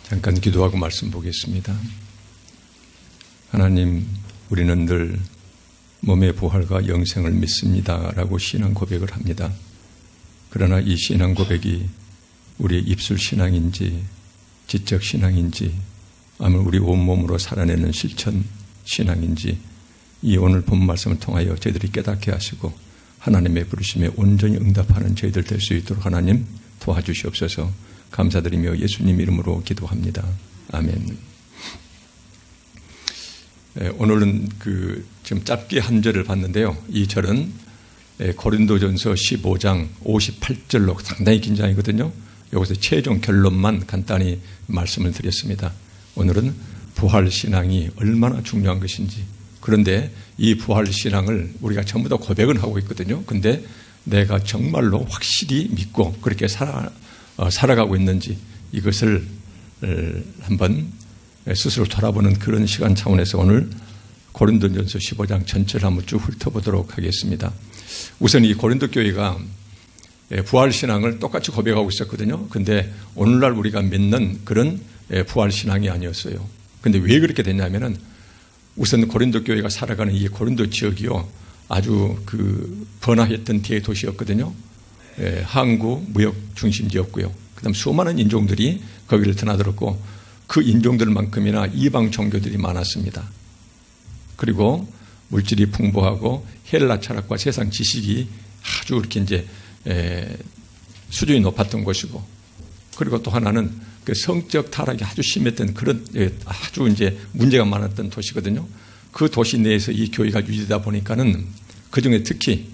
잠깐 기도하고 말씀 보겠습니다. 하나님, 우리는 늘 몸의 부활과 영생을 믿습니다 라고 신앙 고백을 합니다. 그러나 이 신앙 고백이 우리의 입술 신앙인지 지적 신앙인지 아니면 우리 온몸으로 살아내는 실천 신앙인지 이 오늘 본 말씀을 통하여 저희들이 깨닫게 하시고 하나님의 부르심에 온전히 응답하는 저희들 될 수 있도록 하나님 도와주시옵소서. 감사드리며 예수님 이름으로 기도합니다. 아멘. 오늘은 좀 짧게 한 절을 봤는데요. 이 절은 고린도전서 15장 58절로 상당히 긴 장이거든요. 여기서 최종 결론만 간단히 말씀을 드렸습니다. 오늘은 부활신앙이 얼마나 중요한 것인지, 그런데 이 부활신앙을 우리가 전부 다 고백은 하고 있거든요. 근데 내가 정말로 확실히 믿고 그렇게 살아가고 있는지 이것을 한번 스스로 돌아보는 그런 시간 차원에서 오늘 고린도전서 15장 전체를 한번 쭉 훑어보도록 하겠습니다. 우선 이 고린도 교회가 부활신앙을 똑같이 고백하고 있었거든요. 근데 오늘날 우리가 믿는 그런 부활신앙이 아니었어요. 근데 왜 그렇게 됐냐면은 우선 고린도 교회가 살아가는 이 고린도 지역이요, 아주 번화했던 대도시였거든요. 항구 무역 중심지였고요. 그다음 수많은 인종들이 거기를 드나들었고 그 인종들만큼이나 이방 종교들이 많았습니다. 그리고 물질이 풍부하고 헬라 철학과 세상 지식이 아주 이렇게 이제 수준이 높았던 곳이고, 그리고 또 하나는 그 성적 타락이 아주 심했던 그런 아주 이제 문제가 많았던 도시거든요. 그 도시 내에서 이 교회가 유지되다 보니까는 그 중에 특히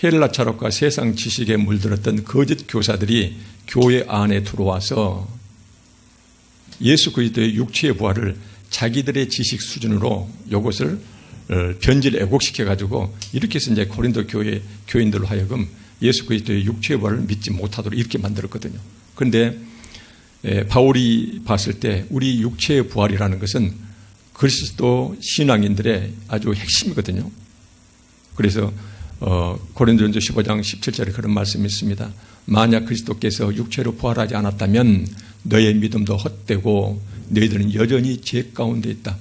헬라 철학과 세상 지식에 물들었던 거짓 교사들이 교회 안에 들어와서 예수 그리스도의 육체의 부활을 자기들의 지식 수준으로 이것을 변질 애곡시켜 가지고 이렇게 해서 이제 고린도 교인들로 하여금 예수 그리스도의 육체의 부활을 믿지 못하도록 이렇게 만들었거든요. 그런데 바울이 봤을 때 우리 육체의 부활이라는 것은 그리스도 신앙인들의 아주 핵심이거든요. 그래서 고린도전서 15장 17절에 그런 말씀이 있습니다. 만약 그리스도께서 육체로 부활하지 않았다면 너의 믿음도 헛되고 너희들은 여전히 죄 가운데 있다.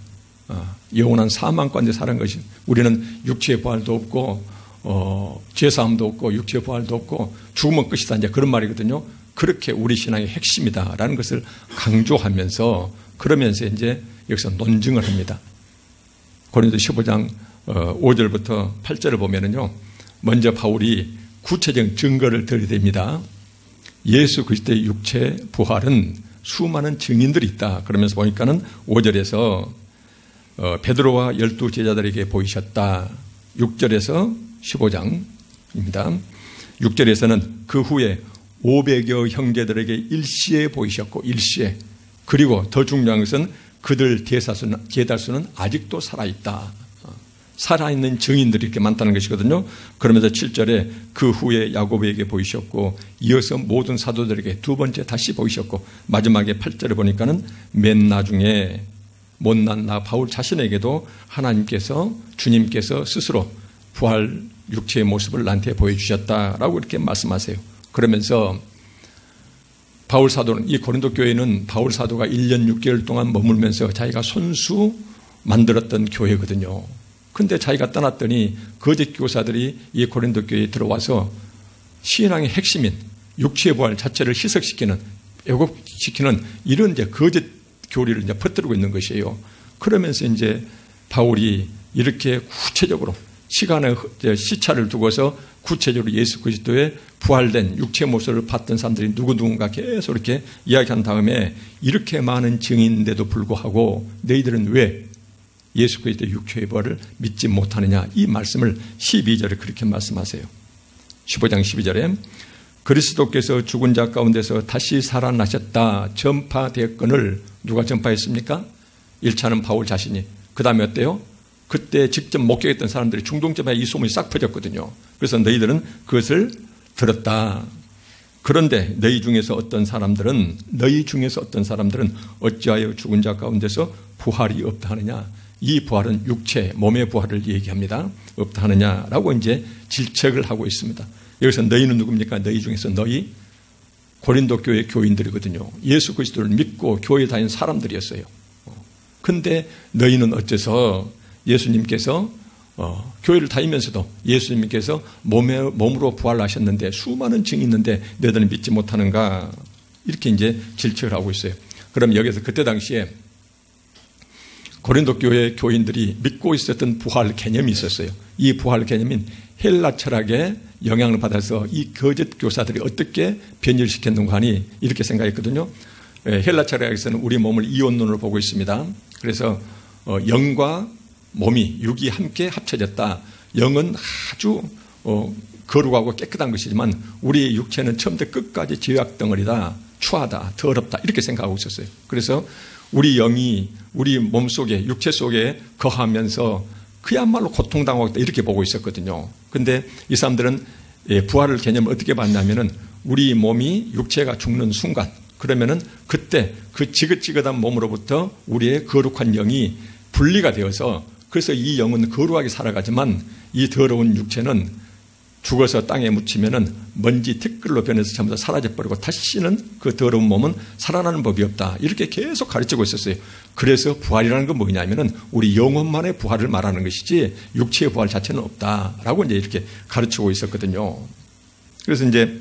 영원한 사망 가운데 사는 것이, 우리는 육체의 부활도 없고 죄사함도 없고 육체의 부활도 없고 죽으면 끝이다, 이제 그런 말이거든요. 그렇게 우리 신앙의 핵심이다라는 것을 강조하면서 그러면서 이제 여기서 논증을 합니다. 고린도 15장 5절부터 8절을 보면은요, 먼저 바울이 구체적인 증거를 들이댑니다. 예수 그리스도의 육체 부활은 수많은 증인들이 있다. 그러면서 보니까는 5절에서 베드로와 12 제자들에게 보이셨다. 6절에서 15장입니다. 6절에서는 그 후에 500여 형제들에게 일시에 보이셨고, 일시에. 그리고 더 중요한 것은 그들 대다수는 아직도 살아있다. 살아있는 증인들이 이렇게 많다는 것이거든요. 그러면서 7절에 그 후에 야고보에게 보이셨고, 이어서 모든 사도들에게 두 번째 다시 보이셨고, 마지막에 8절에 보니까는 맨 나중에 못난 나 바울 자신에게도 하나님께서, 주님께서 스스로 부활 육체의 모습을 나한테 보여주셨다라고 이렇게 말씀하세요. 그러면서 바울 사도는, 이 고린도 교회는 바울 사도가 1년 6개월 동안 머물면서 자기가 손수 만들었던 교회거든요. 근데 자기가 떠났더니 거짓 교사들이 이 고린도 교회에 들어와서 신앙의 핵심인 육체의 부활 자체를 희석시키는, 왜곡시키는 이런 이제 거짓 교리를 이제 퍼뜨리고 있는 것이에요. 그러면서 이제 바울이 이렇게 구체적으로 시간의 시차를 두고서 구체적으로 예수 그리스도의 부활된 육체의 모습을 봤던 사람들이 누군가 계속 이렇게 이야기한 다음에 이렇게 많은 증인인데도 불구하고 너희들은 왜 예수 그리스도의 육체의 부활을 믿지 못하느냐, 이 말씀을 12절에 그렇게 말씀하세요. 15장 12절에 그리스도께서 죽은 자 가운데서 다시 살아나셨다 전파되었거늘, 누가 전파했습니까? 1차는 바울 자신이. 그 다음에 어때요? 그때 직접 목격했던 사람들이 중동점에 이 소문이 싹 퍼졌거든요. 그래서 너희들은 그것을 들었다. 그런데 너희 중에서 어떤 사람들은 어찌하여 죽은 자 가운데서 부활이 없다 하느냐. 이 부활은 육체, 몸의 부활을 얘기합니다. 없다 하느냐라고 이제 질책을 하고 있습니다. 여기서 너희는 누굽니까? 너희 중에서 너희 고린도 교회 교인들이거든요. 예수 그리스도를 믿고 교회 다니는 사람들이었어요. 근데 너희는 어째서 예수님께서 교회를 다니면서도 예수님께서 몸으로 부활하셨는데 수많은 증이 있는데 너희들은 믿지 못하는가? 이렇게 이제 질책을 하고 있어요. 그럼 여기서 그때 당시에 고린도 교회 교인들이 믿고 있었던 부활 개념이 있었어요. 이 부활 개념인 헬라 철학의 영향을 받아서 이 거짓 교사들이 어떻게 변질시켰는가 하니 이렇게 생각했거든요. 헬라 철학에서는 우리 몸을 이원론으로 보고 있습니다. 그래서 영과 몸이 육이 함께 합쳐졌다. 영은 아주 거룩하고 깨끗한 것이지만 우리의 육체는 처음부터 끝까지 죄악 덩어리다. 추하다. 더럽다. 이렇게 생각하고 있었어요. 그래서 우리 영이 우리 몸속에 육체 속에 거하면서 그야말로 고통당하고 있다. 이렇게 보고 있었거든요. 근데 이 사람들은 부활을 개념을 어떻게 봤냐면은 우리 몸이 육체가 죽는 순간 그러면은 그때 그 지긋지긋한 몸으로부터 우리의 거룩한 영이 분리가 되어서 그래서 이 영은 거룩하게 살아가지만 이 더러운 육체는 죽어서 땅에 묻히면은 먼지 티끌로 변해서 전부 다 사라져버리고 다시는 그 더러운 몸은 살아나는 법이 없다. 이렇게 계속 가르치고 있었어요. 그래서 부활이라는 건 뭐냐면은 우리 영혼만의 부활을 말하는 것이지 육체의 부활 자체는 없다라고 이제 이렇게 가르치고 있었거든요. 그래서 이제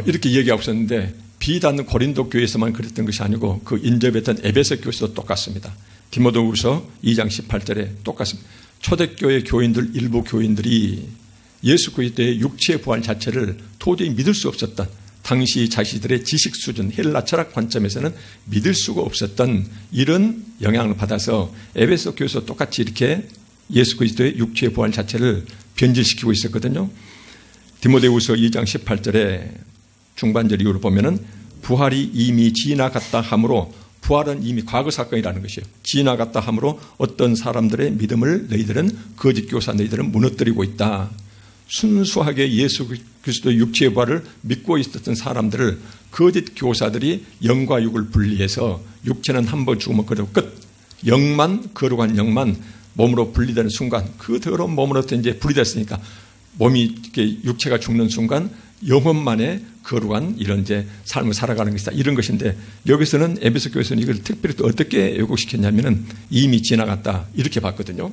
이렇게 얘기하고 있었는데 비단 고린도 교회에서만 그랬던 것이 아니고 그 인접했던 에베소 교회에서도 똑같습니다. 디모데후서 2장 18절에 똑같습니다. 초대교회 교인들 일부 교인들이 예수 그리스도의 육체의 부활 자체를 도저히 믿을 수 없었던 당시 자신들의 지식 수준 헬라 철학 관점에서는 믿을 수가 없었던 이런 영향을 받아서 에베소 교회에서 똑같이 이렇게 예수 그리스도의 육체의 부활 자체를 변질시키고 있었거든요. 디모데후서 2장 18절에 중반절 이후로 보면은 부활이 이미 지나갔다 하므로 부활은 이미 과거 사건이라는 것이에요. 지나갔다 하므로 어떤 사람들의 믿음을 너희들은 거짓 교사 너희들은 무너뜨리고 있다. 순수하게 예수 그리스도의 육체의 부활을 믿고 있었던 사람들을 거짓 교사들이 영과 육을 분리해서 육체는 한 번 죽으면 그대로 끝. 영만 거룩한 영만 몸으로 분리되는 순간 그 더러운 몸으로부터 이제 분리됐으니까 몸이 이렇게 육체가 죽는 순간 영혼만의 거룩한 이런 이제 삶을 살아가는 것이다. 이런 것인데 여기서는 에베소 교회에서는 이걸 특별히 또 어떻게 왜곡시켰냐면은 이미 지나갔다. 이렇게 봤거든요.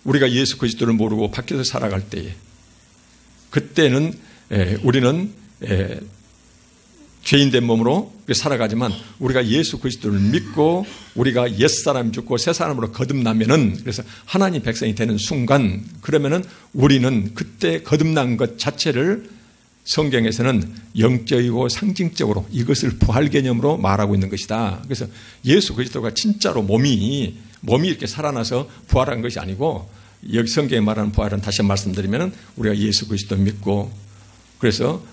우리가 예수 그리스도를 모르고 밖에서 살아갈 때에 그때는 우리는 죄인된 몸으로 살아가지만 우리가 예수 그리스도를 믿고 우리가 옛사람이 죽고 새사람으로 거듭나면은 그래서 하나님 백성이 되는 순간 그러면은 우리는 그때 거듭난 것 자체를 성경에서는 영적이고 상징적으로 이것을 부활 개념으로 말하고 있는 것이다. 그래서 예수 그리스도가 진짜로 몸이 이렇게 살아나서 부활한 것이 아니고 여기 성경에 말하는 부활은 다시 말씀드리면 우리가 예수 그리스도 믿고 그래서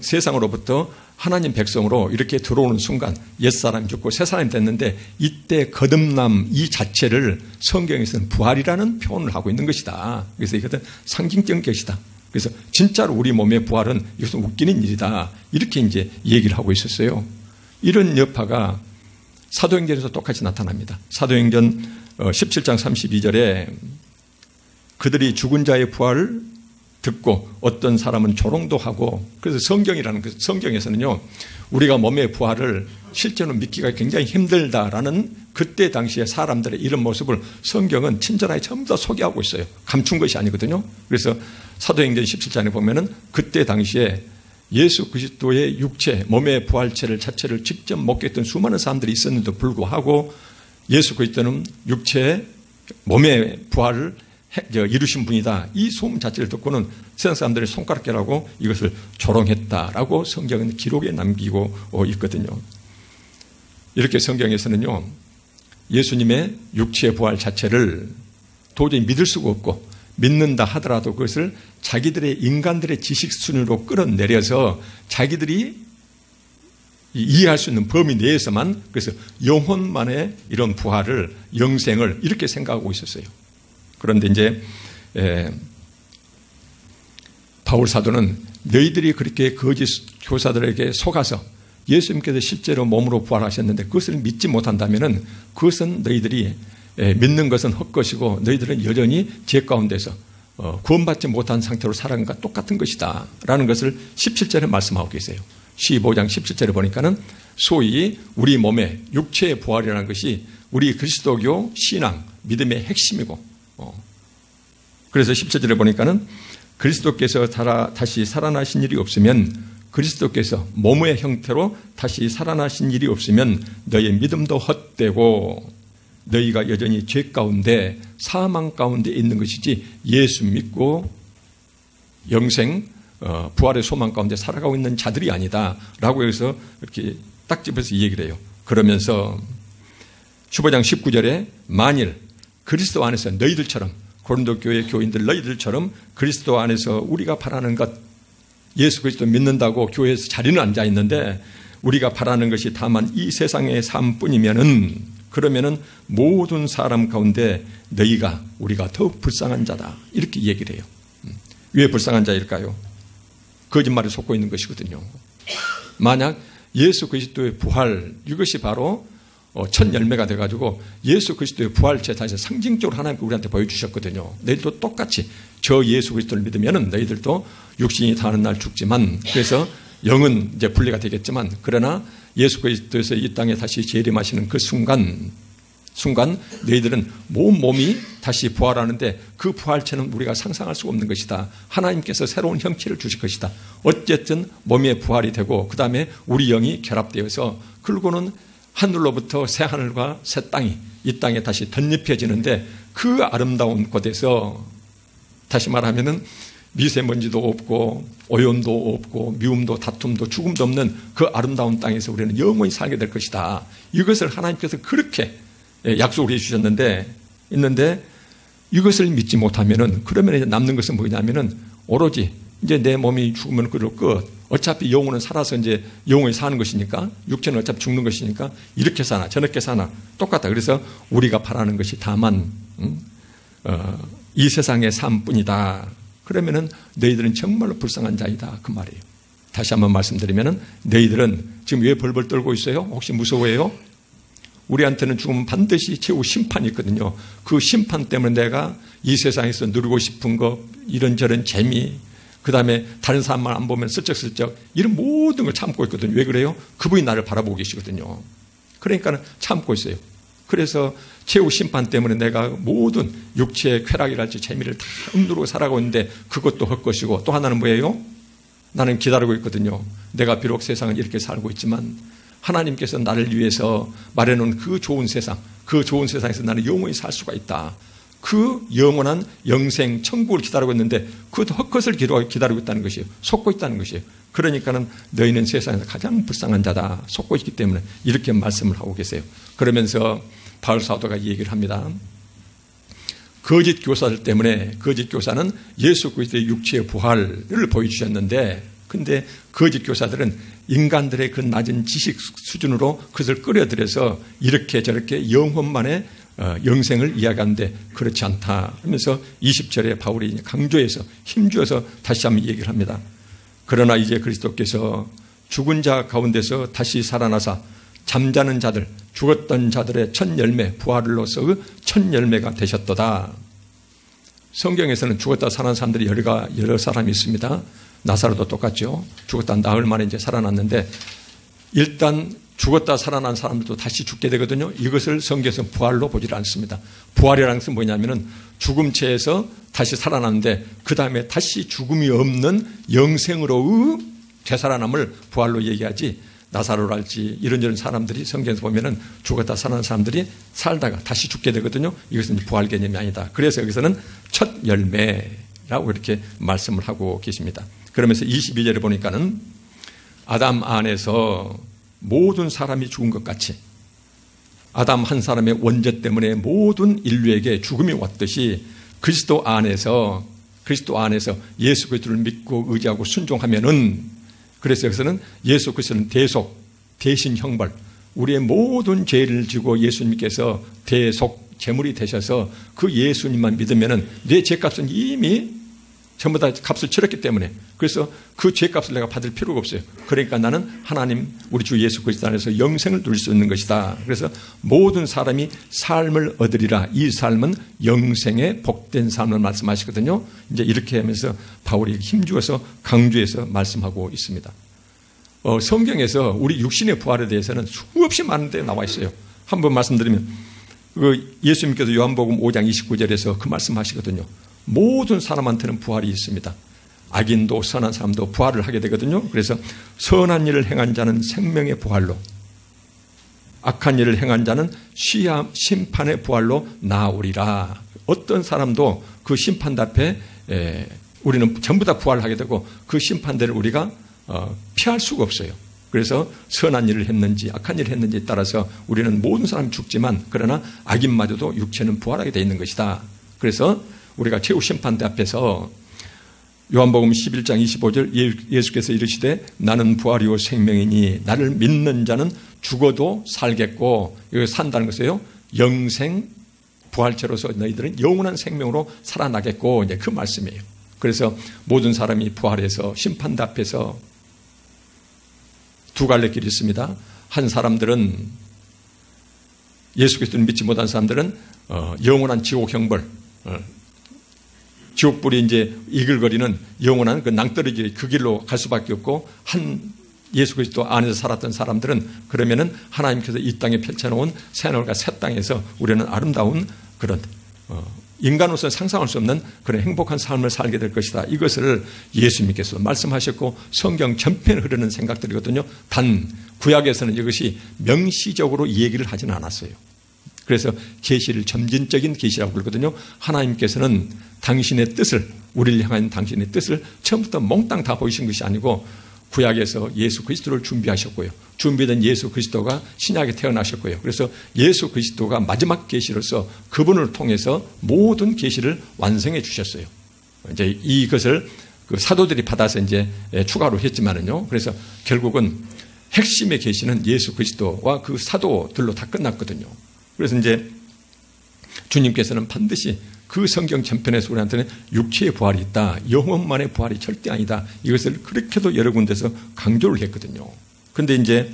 세상으로부터 하나님 백성으로 이렇게 들어오는 순간 옛사람이 죽고 새사람이 됐는데 이때 거듭남 이 자체를 성경에서는 부활이라는 표현을 하고 있는 것이다. 그래서 이것은 상징적인 것이다. 그래서 진짜로 우리 몸의 부활은 이것은 웃기는 일이다. 이렇게 이제 얘기를 하고 있었어요. 이런 여파가 사도행전에서 똑같이 나타납니다. 사도행전 17장 32절에 그들이 죽은 자의 부활을 듣고 어떤 사람은 조롱도 하고 그래서 성경에서는요 우리가 몸의 부활을 실제로 믿기가 굉장히 힘들다라는 그때 당시에 사람들의 이런 모습을 성경은 친절하게 전부 다 소개하고 있어요. 감춘 것이 아니거든요. 그래서 사도행전 17장에 보면은 그때 당시에 예수 그리스도의 육체, 몸의 부활체를 자체를 직접 먹겠던 수많은 사람들이 있었는데도 불구하고 예수 그리스도는 육체의 몸의 부활을 이루신 분이다. 이 소문 자체를 듣고는 세상 사람들이 손가락질하고 이것을 조롱했다라고 성경은 기록에 남기고 있거든요. 이렇게 성경에서는요, 예수님의 육체의 부활 자체를 도저히 믿을 수가 없고 믿는다 하더라도 그것을 자기들의 인간들의 지식 수준으로 끌어내려서 자기들이 이해할 수 있는 범위 내에서만 그래서 영혼만의 이런 부활을 영생을 이렇게 생각하고 있었어요. 그런데 이제 바울 사도는 너희들이 그렇게 거짓 교사들에게 속아서 예수님께서 실제로 몸으로 부활하셨는데 그것을 믿지 못한다면은 그것은 너희들이 믿는 것은 헛것이고 너희들은 여전히 죄 가운데서 구원받지 못한 상태로 살아간 것과 똑같은 것이다 라는 것을 17절에 말씀하고 계세요. 15장 17절에 보니까는 소위 우리 몸의 육체의 부활이라는 것이 우리 그리스도교 신앙, 믿음의 핵심이고, 그래서 17절에 보니까는 그리스도께서 다시 살아나신 일이 없으면, 그리스도께서 몸의 형태로 다시 살아나신 일이 없으면 너희의 믿음도 헛되고 너희가 여전히 죄 가운데 사망 가운데 있는 것이지 예수 믿고 영생 부활의 소망 가운데 살아가고 있는 자들이 아니다 라고 해서 이렇게 딱 집어서 이 얘기를 해요. 그러면서 15장 19절에 만일 그리스도 안에서 너희들처럼, 고린도 교회 교인들 너희들처럼 그리스도 안에서 우리가 바라는 것, 예수 그리스도 믿는다고 교회에서 자리는 앉아 있는데 우리가 바라는 것이 다만 이 세상의 삶뿐이면은, 그러면은 모든 사람 가운데 우리가 더욱 불쌍한 자다 이렇게 얘기를 해요. 왜 불쌍한 자일까요? 거짓말에 속고 있는 것이거든요. 만약 예수 그리스도의 부활, 이것이 바로 첫 열매가 돼가지고 예수 그리스도의 부활체 다시 상징적으로 하나님께 우리한테 보여주셨거든요. 너희들도 똑같이 저 예수 그리스도를 믿으면은 너희들도 육신이 다하는 날 죽지만, 그래서 영은 이제 분리가 되겠지만, 그러나 예수 그리스도에서 이 땅에 다시 재림하시는 그 순간 너희들은 몸이 다시 부활하는데 그 부활체는 우리가 상상할 수가 없는 것이다. 하나님께서 새로운 형체를 주실 것이다. 어쨌든 몸의 부활이 되고 그 다음에 우리 영이 결합되어서 그리고는 하늘로부터 새 하늘과 새 땅이 이 땅에 다시 덧입혀지는데, 그 아름다운 곳에서 다시 말하면은 미세먼지도 없고 오염도 없고 미움도 다툼도 죽음도 없는 그 아름다운 땅에서 우리는 영원히 살게 될 것이다. 이것을 하나님께서 그렇게 약속을 해주셨는데, 이것을 믿지 못하면은, 그러면 이제 남는 것은 뭐냐면은 오로지 이제 내 몸이 죽으면 그럴 것, 어차피 영혼은 살아서 이제 영원히 사는 것이니까, 육체는 어차피 죽는 것이니까 이렇게 사나 저렇게 사나 똑같다. 그래서 우리가 바라는 것이 다만 이 세상의 삶뿐이다. 그러면은 너희들은 정말로 불쌍한 자이다 그 말이에요. 다시 한번 말씀드리면은 너희들은 지금 왜 벌벌 떨고 있어요? 혹시 무서워해요? 우리한테는 죽으면 반드시 최후 심판이 있거든요. 그 심판 때문에 내가 이 세상에서 누리고 싶은 것, 이런저런 재미, 그 다음에 다른 사람만 안 보면 슬쩍슬쩍 이런 모든 걸 참고 있거든요. 왜 그래요? 그분이 나를 바라보고 계시거든요. 그러니까 참고 있어요. 그래서 최후 심판 때문에 내가 모든 육체의 쾌락이랄지 재미를 다 억누르고 살아가고 있는데 그것도 헛것이고, 또 하나는 뭐예요? 나는 기다리고 있거든요. 내가 비록 세상은 이렇게 살고 있지만 하나님께서 나를 위해서 마련해놓은 그 좋은 세상, 그 좋은 세상에서 나는 영원히 살 수가 있다. 그 영원한 영생 천국을 기다리고 있는데 그것도 헛것을 기다리고 있다는 것이에요. 속고 있다는 것이에요. 그러니까는 너희는 세상에서 가장 불쌍한 자다. 속고 있기 때문에 이렇게 말씀을 하고 계세요. 그러면서 바울 사도가 이 얘기를 합니다. 거짓 교사들 때문에, 거짓 교사는 예수 그리스도의 육체의 부활을 보여주셨는데, 근데 거짓 교사들은 인간들의 그 낮은 지식 수준으로 그것을 끌어들여서 이렇게 저렇게 영혼만의 영생을 이야기하는데 그렇지 않다 하면서 20절에 바울이 강조해서 힘주어서 다시 한번 얘기를 합니다. 그러나 이제 그리스도께서 죽은 자 가운데서 다시 살아나사 잠자는 자들, 죽었던 자들의 첫 열매, 부활로서 첫 열매가 되셨도다. 성경에서는 죽었다 살아난 사람들이 여러 사람이 있습니다. 나사로도 똑같죠. 죽었다 나흘 만에 이제 살아났는데, 일단 죽었다 살아난 사람들도 다시 죽게 되거든요. 이것을 성경에서는 부활로 보질 않습니다. 부활이라는 것은 뭐냐면은 죽음체에서 다시 살아났는데 그 다음에 다시 죽음이 없는 영생으로 되살아남을 부활로 얘기하지, 나사로랄지 이런저런 사람들이 성경에서 보면은 죽었다 살아난 사람들이 살다가 다시 죽게 되거든요. 이것은 부활 개념이 아니다. 그래서 여기서는 첫 열매라고 이렇게 말씀을 하고 계십니다. 그러면서 22절에 보니까는 아담 안에서 모든 사람이 죽은 것 같이 아담 한 사람의 원죄 때문에 모든 인류에게 죽음이 왔듯이 그리스도 안에서 예수 그리스도를 믿고 의지하고 순종하면은, 그래서 여기서는 예수 그리스도는 대속, 대신 형벌, 우리의 모든 죄를 지고 예수님께서 대속 제물이 되셔서 그 예수님만 믿으면은 내 죄값은 이미 전부 다 값을 치렀기 때문에. 그래서 그 죄값을 내가 받을 필요가 없어요. 그러니까 나는 하나님 우리 주 예수 그리스도 안에서 영생을 누릴 수 있는 것이다. 그래서 모든 사람이 삶을 얻으리라. 이 삶은 영생의 복된 삶을 말씀하시거든요. 이제 이렇게 하면서 바울이 힘주어서 강조해서 말씀하고 있습니다. 성경에서 우리 육신의 부활에 대해서는 수없이 많은 데 나와 있어요. 한번 말씀드리면 예수님께서 요한복음 5장 29절에서 그 말씀하시거든요. 모든 사람한테는 부활이 있습니다. 악인도 선한 사람도 부활을 하게 되거든요. 그래서 선한 일을 행한 자는 생명의 부활로, 악한 일을 행한 자는 심판의 부활로 나오리라. 어떤 사람도 그 심판 앞에 우리는 전부 다 부활하게 되고 그 심판대를 우리가 피할 수가 없어요. 그래서 선한 일을 했는지 악한 일을 했는지에 따라서 우리는 모든 사람이 죽지만 그러나 악인마저도 육체는 부활하게 되어 있는 것이다. 그래서 우리가 최후 심판대 앞에서 요한복음 11장 25절 예수께서 이르시되 나는 부활이요 생명이니 나를 믿는 자는 죽어도 살겠고, 여기 산다는 것이에요. 영생 부활체로서 너희들은 영원한 생명으로 살아나겠고, 이제 그 말씀이에요. 그래서 모든 사람이 부활해서 심판대 앞에서 두 갈래 길이 있습니다. 한 사람들은 예수 그리스도를 믿지 못한 사람들은 영원한 지옥 형벌, 지옥불이 이제 이글거리는 영원한 그 낭떠러지 그 길로 갈 수밖에 없고, 한 예수 그리스도 안에서 살았던 사람들은 그러면은 하나님께서 이 땅에 펼쳐놓은 새하늘과 새 땅에서 우리는 아름다운 그런 인간으로서 상상할 수 없는 그런 행복한 삶을 살게 될 것이다. 이것을 예수님께서 말씀하셨고 성경 전편에 흐르는 생각들이거든요. 단 구약에서는 이것이 명시적으로 이 얘기를 하지는 않았어요. 그래서 계시를 점진적인 계시라고 그러거든요. 하나님께서는 당신의 뜻을, 우리를 향한 당신의 뜻을 처음부터 몽땅 다 보이신 것이 아니고 구약에서 예수 그리스도를 준비하셨고요. 준비된 예수 그리스도가 신약에 태어나셨고요. 그래서 예수 그리스도가 마지막 계시로서 그분을 통해서 모든 계시를 완성해 주셨어요. 이제 이것을 그 사도들이 받아서 이제 추가로 했지만은요. 그래서 결국은 핵심의 계시는 예수 그리스도와 그 사도들로 다 끝났거든요. 그래서 이제 주님께서는 반드시 그 성경 전편에서 우리한테는 육체의 부활이 있다. 영혼만의 부활이 절대 아니다. 이것을 그렇게도 여러 군데서 강조를 했거든요. 그런데 이제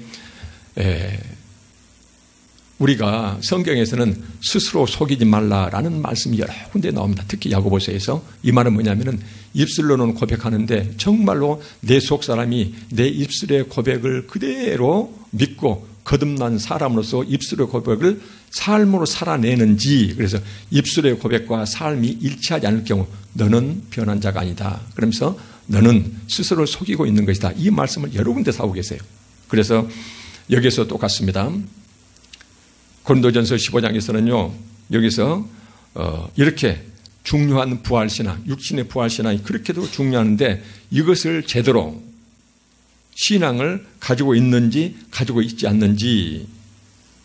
우리가 성경에서는 스스로 속이지 말라라는 말씀이 여러 군데 나옵니다. 특히 야고보서에서. 이 말은 뭐냐면은 입술로는 고백하는데 정말로 내 속사람이 내 입술의 고백을 그대로 믿고 거듭난 사람으로서 입술의 고백을 삶으로 살아내는지, 그래서 입술의 고백과 삶이 일치하지 않을 경우 너는 변한 자가 아니다. 그러면서 너는 스스로를 속이고 있는 것이다. 이 말씀을 여러 군데서 하고 계세요. 그래서 여기서 똑같습니다. 고린도전서 15장에서는요. 여기서 이렇게 중요한 부활신앙, 육신의 부활신앙이 그렇게도 중요한데 이것을 제대로 신앙을 가지고 있는지 가지고 있지 않는지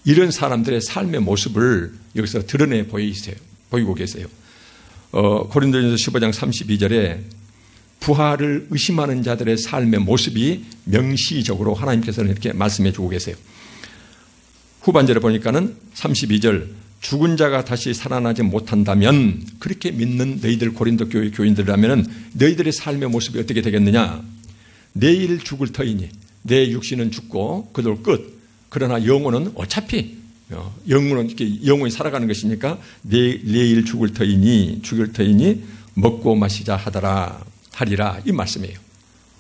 이런 사람들의 삶의 모습을 여기서 드러내 보이고 계세요. 고린도전서 15장 32절에 부활을 의심하는 자들의 삶의 모습이 명시적으로 하나님께서는 이렇게 말씀해 주고 계세요. 후반절에 보니까는 32절 죽은 자가 다시 살아나지 못한다면 그렇게 믿는 너희들 고린도 교회 교인들이라면 너희들의 삶의 모습이 어떻게 되겠느냐. 내일 죽을 터이니 내 육신은 죽고 그들 끝. 그러나 영혼은 어차피 영혼은 이렇게 영혼이 살아가는 것이니까 내일 죽을 터이니 먹고 마시자 하리라 이 말씀이에요.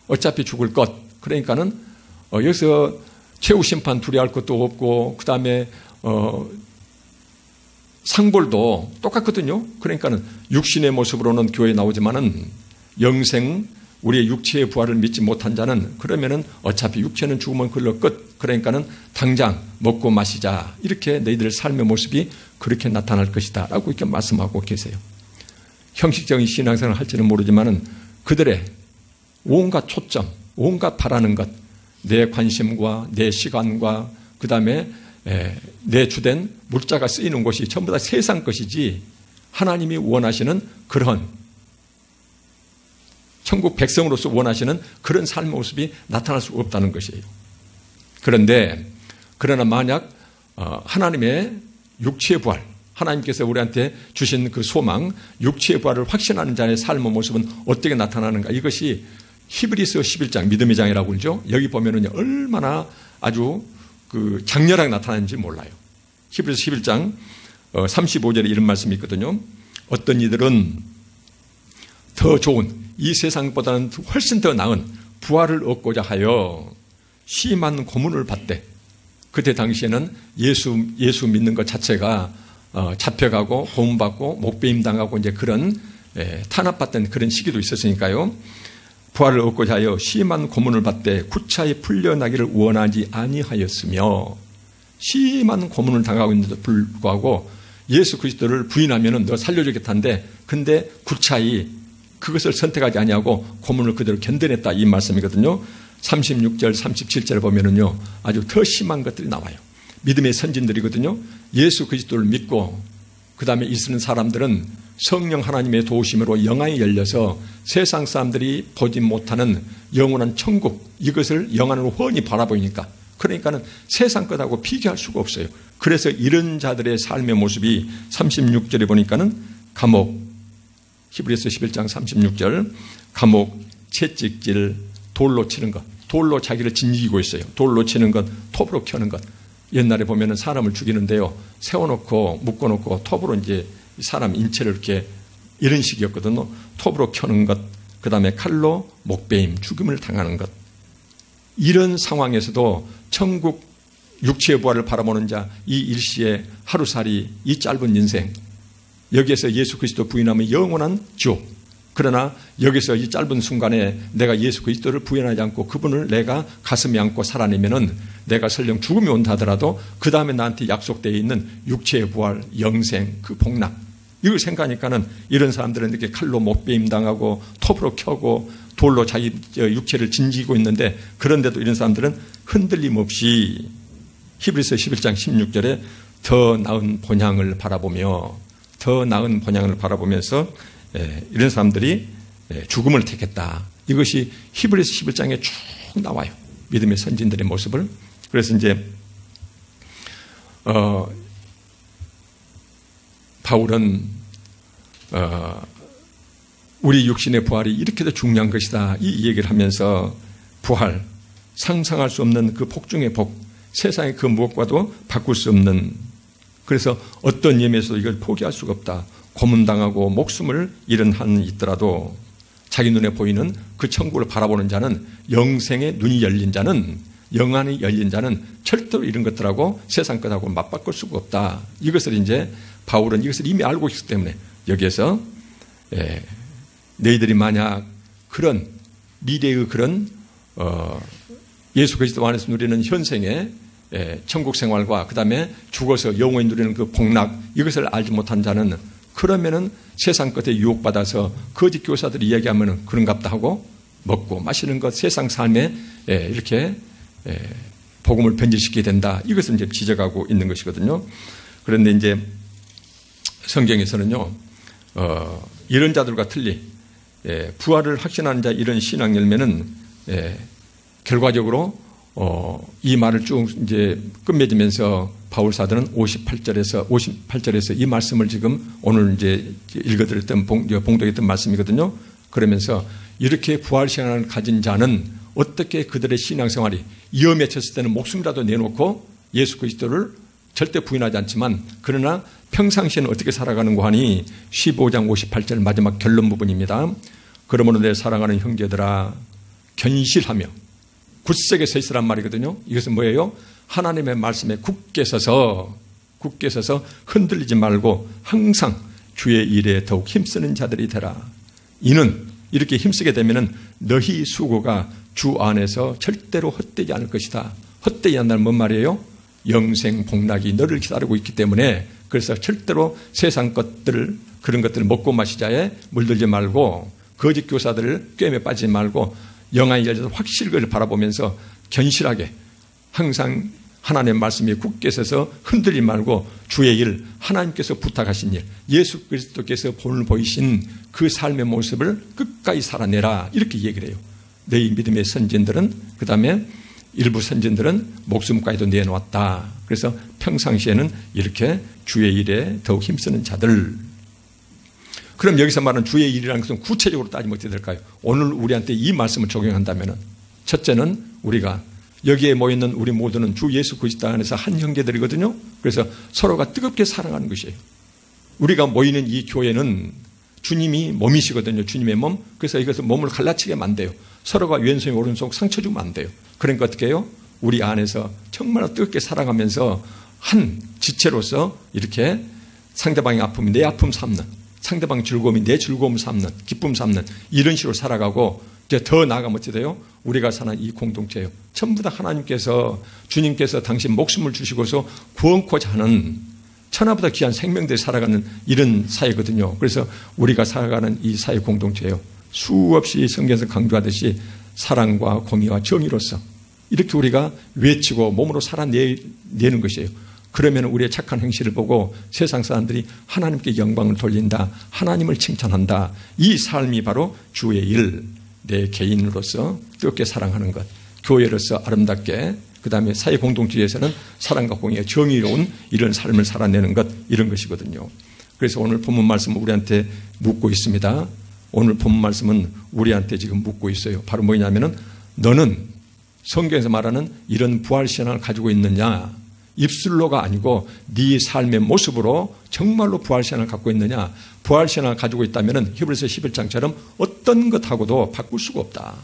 어차피 죽을 것. 그러니까는 여기서 최후 심판 두려워할 것도 없고 그 다음에 상벌도 똑같거든요. 그러니까는 육신의 모습으로는 교회에 나오지만은 영생 우리의 육체의 부활을 믿지 못한 자는 그러면은 어차피 육체는 죽으면 그걸로 끝. 그러니까는 당장 먹고 마시자. 이렇게 너희들의 삶의 모습이 그렇게 나타날 것이다. 라고 이렇게 말씀하고 계세요. 형식적인 신앙생활을 할지는 모르지만은 그들의 온갖 초점, 온갖 바라는 것, 내 관심과 내 시간과 그 다음에 내 주된 물자가 쓰이는 곳이 전부 다 세상 것이지 하나님이 원하시는 그런 천국 백성으로서 원하시는 그런 삶의 모습이 나타날 수 없다는 것이에요. 그러나 만약 하나님의 육체의 부활, 하나님께서 우리한테 주신 그 소망, 육체의 부활을 확신하는 자의 삶의 모습은 어떻게 나타나는가? 이것이 히브리서 11장, 믿음의 장이라고 그러죠. 여기 보면은 얼마나 아주 그 장렬하게 나타나는지 몰라요. 히브리서 11장 35절에 이런 말씀이 있거든요. 어떤 이들은 더 좋은, 이 세상보다는 훨씬 더 나은 부활을 얻고자 하여 심한 고문을 받되, 그때 당시에는 예수 믿는 것 자체가 잡혀가고 고문받고 목배임 당하고 이제 그런 탄압받던 그런 시기도 있었으니까요. 부활을 얻고자 하여 심한 고문을 받되 구차히 풀려나기를 원하지 아니하였으며, 심한 고문을 당하고 있는데도 불구하고 예수 그리스도를 부인하면은 너 살려주겠다는데, 근데 구차히 그것을 선택하지 아니하고 고문을 그대로 견뎌냈다, 이 말씀이거든요. 36절, 37절 보면은요, 아주 더 심한 것들이 나와요. 믿음의 선진들이거든요. 예수 그리스도를 믿고 그 다음에 있는 사람들은 성령 하나님의 도우심으로 영안이 열려서 세상 사람들이 보지 못하는 영원한 천국, 이것을 영안으로 훤히 바라보니까, 그러니까는 세상 것하고 비교할 수가 없어요. 그래서 이런 자들의 삶의 모습이 36절에 보니까는 감옥, 히브리서 11장 36절, 감옥, 채찍질, 돌로 치는 것, 돌로 자기를 진이기고 있어요. 돌로 치는 것, 톱으로 켜는 것. 옛날에 보면은 사람을 죽이는데요, 세워놓고 묶어놓고 톱으로 이제 사람 인체를 이렇게 이런 식이었거든요. 톱으로 켜는 것, 그 다음에 칼로 목베임, 죽음을 당하는 것. 이런 상황에서도 천국 육체의 부활을 바라보는 자, 이 일시의 하루살이, 이 짧은 인생, 여기에서 예수 그리스도 부인하면 영원한 지옥. 그러나 여기서 이 짧은 순간에 내가 예수 그리스도를 부인하지 않고 그분을 내가 가슴에 안고 살아내면은 내가 설령 죽음이 온다 하더라도 그 다음에 나한테 약속되어 있는 육체의 부활, 영생, 그 복락, 이걸 생각하니까는 이런 사람들은 이렇게 칼로 목베임 당하고 톱으로 켜고 돌로 자기 육체를 진지고 있는데, 그런데도 이런 사람들은 흔들림 없이 히브리서 11장 16절에 더 나은 본향을 바라보며, 더 나은 본향을 바라보면서 이런 사람들이 죽음을 택했다. 이것이 히브리서 11장에 쭉 나와요. 믿음의 선진들의 모습을. 그래서 이제 바울은 우리 육신의 부활이 이렇게도 중요한 것이다, 이 얘기를 하면서 부활, 상상할 수 없는 그 복중의 복, 세상의 그 무엇과도 바꿀 수 없는, 그래서 어떤 예면에서도 이걸 포기할 수가 없다. 고문당하고 목숨을 잃은 한 있더라도 자기 눈에 보이는 그 천국을 바라보는 자는, 영생의 눈이 열린 자는, 영안이 열린 자는 절대로 이런 것들하고 세상 것하고 맞바꿀 수가 없다. 이것을 이제 바울은 이것을 이미 알고 있기 때문에 여기에서 너희들이 만약 그런 미래의 그런 예수 그리스도 안에서 누리는 현생의 천국 생활과 그 다음에 죽어서 영원히 누리는 그 복락, 이것을 알지 못한 자는, 그러면은 세상 것에 유혹받아서 거짓 교사들이 이야기하면은 그런갑다 하고 먹고 마시는 것, 세상 삶에 이렇게 복음을 변질시키게 된다. 이것을 이제 지적하고 있는 것이거든요. 그런데 이제 성경에서는요, 이런 자들과 틀리 부활을 확신하는 자, 이런 신앙 열매는 결과적으로 이 말을 쭉 이제 끝맺으면서 바울 사도는 58절에서 이 말씀을 지금 오늘 이제 읽어드렸던 봉독했던 말씀이거든요. 그러면서 이렇게 부활 신앙을 가진 자는 어떻게 그들의 신앙생활이 위험에 처했을 때는 목숨이라도 내놓고 예수 그리스도를 절대 부인하지 않지만, 그러나 평상시에는 어떻게 살아가는가 하니 15장 58절 마지막 결론 부분입니다. 그러므로 내 사랑하는 형제들아, 견실하며 굳세게 서 있으란 말이거든요. 이것은 뭐예요? 하나님의 말씀에 굳게 서서 흔들리지 말고 항상 주의 일에 더욱 힘쓰는 자들이 되라. 이는 이렇게 힘쓰게 되면은 너희 수고가 주 안에서 절대로 헛되지 않을 것이다. 헛되지 않는다는 뭔 말이에요? 영생 복락이 너를 기다리고 있기 때문에, 그래서 절대로 세상 것들, 그런 것들을 먹고 마시자에 물들지 말고, 거짓 교사들을 꿰매 빠지지 말고 영안이 열려서 확실히 그를 바라보면서 견실하게 항상 하나님의 말씀에 굳게 서서 흔들리지 말고 주의 일, 하나님께서 부탁하신 일, 예수 그리스도께서 본을 보이신 그 삶의 모습을 끝까지 살아내라, 이렇게 얘기를 해요. 너희 믿음의 선진들은 그 다음에 일부 선진들은 목숨까지도 내놓았다. 그래서 평상시에는 이렇게 주의 일에 더욱 힘쓰는 자들. 그럼 여기서 말하는 주의 일이라는 것은 구체적으로 따지면 어떻게 될까요? 오늘 우리한테 이 말씀을 적용한다면 첫째는 우리가 여기에 모여있는 우리 모두는 주 예수 그리스도 안에서 한 형제들이거든요. 그래서 서로가 뜨겁게 사랑하는 것이에요. 우리가 모이는 이 교회는 주님이 몸이시거든요. 주님의 몸. 그래서 이것을 몸을 갈라치게 만돼요. 서로가 왼손 오른손 상처 주면 안 돼요. 그러니까 어떻게 해요? 우리 안에서 정말 뜨겁게 사랑하면서 한 지체로서 이렇게 상대방의 아픔이 내 아픔 삼는, 상대방 즐거움이 내 즐거움 삼는, 기쁨 삼는 이런 식으로 살아가고 이제 더 나아가면 어떻게 돼요? 우리가 사는 이 공동체예요. 전부 다 하나님께서 주님께서 당신 목숨을 주시고서 구원코자 하는 천하보다 귀한 생명들이 살아가는 이런 사회거든요. 그래서 우리가 살아가는 이 사회 공동체예요. 수없이 성경에서 강조하듯이 사랑과 공의와 정의로서 이렇게 우리가 외치고 몸으로 살아내는 것이에요. 그러면 우리의 착한 행실을 보고 세상 사람들이 하나님께 영광을 돌린다. 하나님을 칭찬한다. 이 삶이 바로 주의 일, 내 개인으로서 뜨겁게 사랑하는 것, 교회로서 아름답게, 그 다음에 사회 공동체에서는 사랑과 공의와 정의로운 이런 삶을 살아내는 것, 이런 것이거든요. 그래서 오늘 본문 말씀은 우리한테 묻고 있습니다. 오늘 본문 말씀은 우리한테 지금 묻고 있어요. 바로 뭐냐면은 너는 성경에서 말하는 이런 부활신앙을 가지고 있느냐, 입술로가 아니고 네 삶의 모습으로 정말로 부활신앙을 갖고 있느냐. 부활신앙을 가지고 있다면 히브리서 11장처럼 어떤 것하고도 바꿀 수가 없다.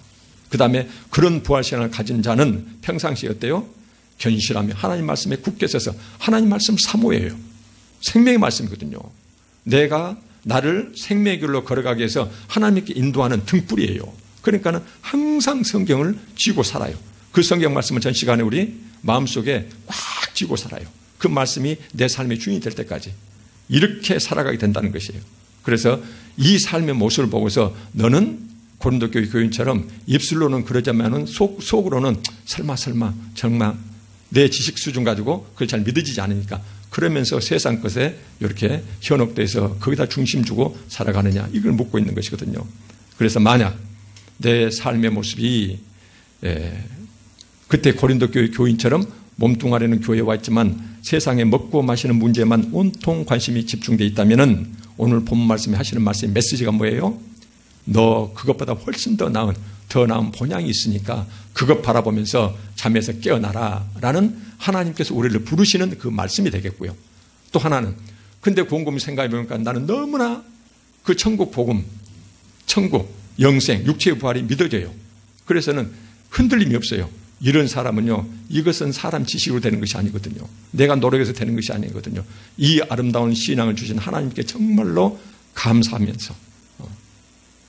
그 다음에 그런 부활신앙을 가진 자는 평상시에 어때요? 견실하며 하나님 말씀에 굳게 서서 하나님 말씀 사모해요. 생명의 말씀이거든요. 내가 나를 생명의 길로 걸어가기 위해서 하나님께 인도하는 등불이에요. 그러니까는 항상 성경을 쥐고 살아요. 그 성경 말씀은 전 시간에 우리 마음속에 꽉 쥐고 살아요. 그 말씀이 내 삶의 주인이 될 때까지 이렇게 살아가게 된다는 것이에요. 그래서 이 삶의 모습을 보고서 너는 고린도 교회 교인처럼 입술로는 그러자면은 속으로는 설마 정말 내 지식 수준 가지고 그걸 잘 믿어지지 않으니까 그러면서 세상 것에 이렇게 현혹돼서 거기다 중심 주고 살아가느냐 이걸 묻고 있는 것이거든요. 그래서 만약 내 삶의 모습이 그때 고린도 교회 교인처럼 몸뚱아리는 교회에 와 있지만 세상에 먹고 마시는 문제만 온통 관심이 집중되어 있다면 오늘 본 말씀에 하시는 말씀의 메시지가 뭐예요? 너 그것보다 훨씬 더 나은 본향이 있으니까 그것 바라보면서 잠에서 깨어나라 라는 하나님께서 우리를 부르시는 그 말씀이 되겠고요. 또 하나는 근데 곰곰이 생각해 보니까 나는 너무나 그 천국 복음, 천국, 영생, 육체의 부활이 믿어져요. 그래서는 흔들림이 없어요. 이런 사람은요, 이것은 사람 지식으로 되는 것이 아니거든요. 내가 노력해서 되는 것이 아니거든요. 이 아름다운 신앙을 주신 하나님께 정말로 감사하면서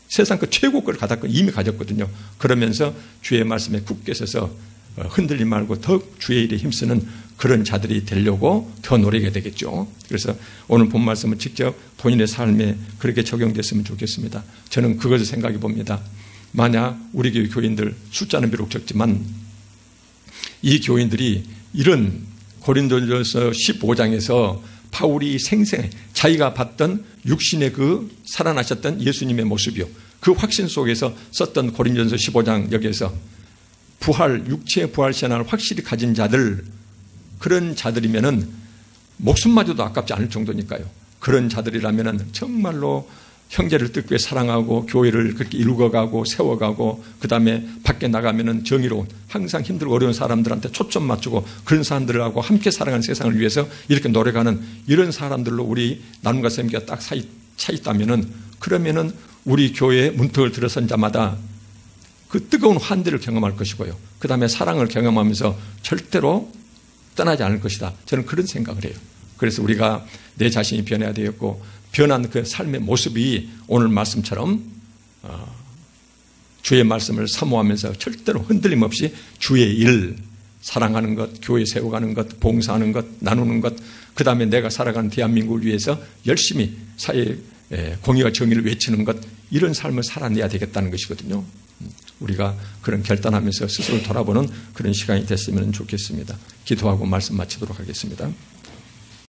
세상 그 최고 걸 이미 가졌거든요. 그러면서 주의 말씀에 굳게 서서 흔들림 말고 더 주의 일에 힘쓰는 그런 자들이 되려고 더 노력해야 되겠죠. 그래서 오늘 본 말씀은 직접 본인의 삶에 그렇게 적용됐으면 좋겠습니다. 저는 그것을 생각해 봅니다. 만약 우리 교회 교인들 숫자는 비록 적지만 이 교인들이 이런 고린도전서 15장에서 바울이 생생해 자기가 봤던 육신의 그 살아나셨던 예수님의 모습이요. 그 확신 속에서 썼던 고린도전서 15장 여기에서 육체의 부활 신앙을 확실히 가진 자들, 그런 자들이면은 목숨마저도 아깝지 않을 정도니까요. 그런 자들이라면은 정말로 형제를 뜻깊게 사랑하고 교회를 그렇게 이루어가고 세워가고 그 다음에 밖에 나가면은 정의로운 항상 힘들고 어려운 사람들한테 초점 맞추고 그런 사람들하고 함께 살아가는 세상을 위해서 이렇게 노력하는 이런 사람들로 우리 나눔과 샘기가 딱 차 있다면은 그러면은 우리 교회의 문턱을 들어선 자마다 그 뜨거운 환대를 경험할 것이고요. 그 다음에 사랑을 경험하면서 절대로 떠나지 않을 것이다. 저는 그런 생각을 해요. 그래서 우리가 내 자신이 변해야 되겠고 변한 그 삶의 모습이 오늘 말씀처럼 주의 말씀을 사모하면서 절대로 흔들림 없이 주의 일, 사랑하는 것, 교회 세워가는 것, 봉사하는 것, 나누는 것, 그 다음에 내가 살아가는 대한민국을 위해서 열심히 사회의 공의와 정의를 외치는 것, 이런 삶을 살아내야 되겠다는 것이거든요. 우리가 그런 결단하면서 스스로 돌아보는 그런 시간이 됐으면 좋겠습니다. 기도하고 말씀 마치도록 하겠습니다.